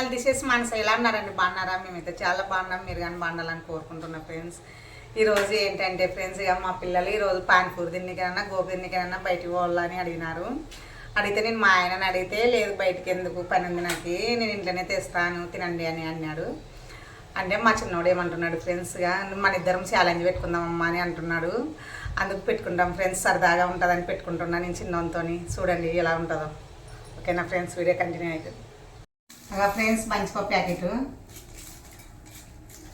Channel this మనసు ఎలా ఉన్నారండి? బాగున్నారా? మేమైతే చాలా బాగున్నాం. మీరు కానీ బాగుండాలని కోరుకుంటున్నాం ఫ్రెండ్స్. ఈరోజు ఏంటంటే ఫ్రెండ్స్, ఇక మా పిల్లలు ఈరోజు పానీపూరి తిన్నికైనా గోపి తిన్నికైనా బయటికి పోవాలని అడిగినారు. అడిగితే నేను మా ఆయనని అడిగితే లేదు బయటికి ఎందుకు, పని ఉంది నాకు, నేను ఇంట్లోనే తెస్తాను తినండి అని అన్నాడు. అంటే మా చిన్నోడు ఏమంటున్నాడు ఫ్రెండ్స్గా, మన ఇద్దరం ఛాలెంజ్ పెట్టుకుందామమ్మా అని అంటున్నాడు. అందుకు పెట్టుకుంటాం ఫ్రెండ్స్, సరదాగా ఉంటుందని పెట్టుకుంటున్నాను నేను చిన్నోనితో. చూడండి ఎలా ఉంటుందో. ఓకేనా ఫ్రెండ్స్, వీడియో కంటిన్యూ అవుతుంది. అలా ఫ్రెండ్స్, మంచిపప్పు ప్యాకెట్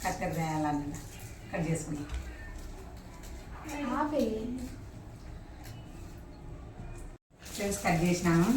కత్తెర వేయాలన్న కట్ చేసుకున్నాం. ఫ్రెండ్స్ కట్ చేసినాను.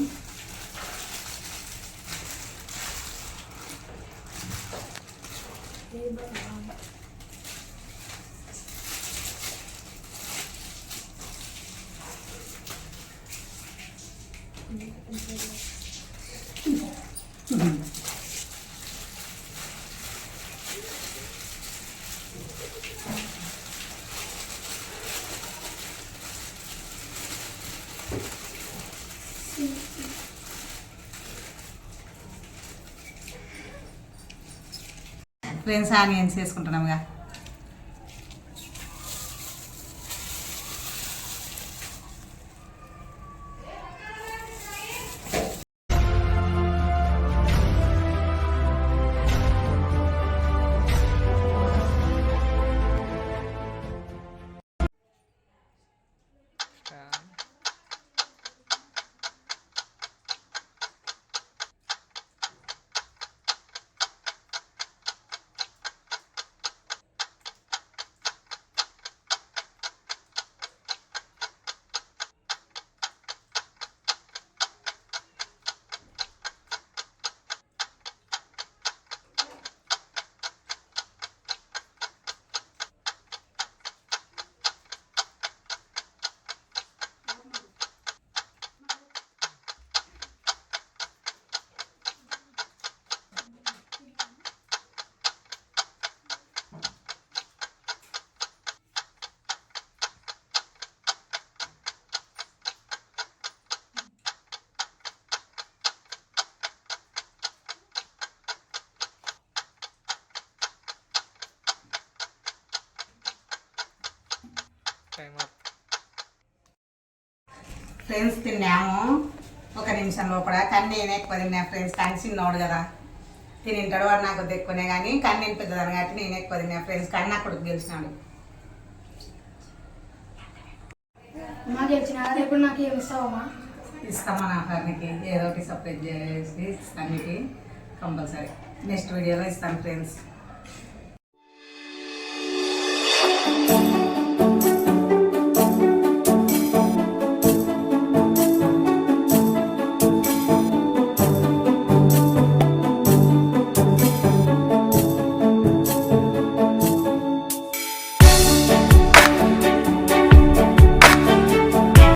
ఫ్రెండ్స్ ఆనియన్స్ వేసుకుంటున్నాముగా. ఫ్రెండ్స్ తిన్నాము ఒక నిమిషం లోపల. కానీ నేను ఎక్కువ తిన్నా ఫ్రెండ్స్, కానీ చిన్నోడు కదా తింటాడు వాడు, నాకు వద్ద ఎక్కువనే. కానీ నేను పెద్దదాన్ని కాబట్టి నేను ఎక్కువ తిన్నా ఫ్రెండ్స్. కానీ నా కొడుకు గెలిచినాడు. ఇస్తామా నా ఫ్రెండ్కి ఏదో ఒకటి సపరేట్ చేసి ఇస్తానికి కంపల్సరీ నెక్స్ట్ వీడియోలో ఇస్తాను ఫ్రెండ్స్.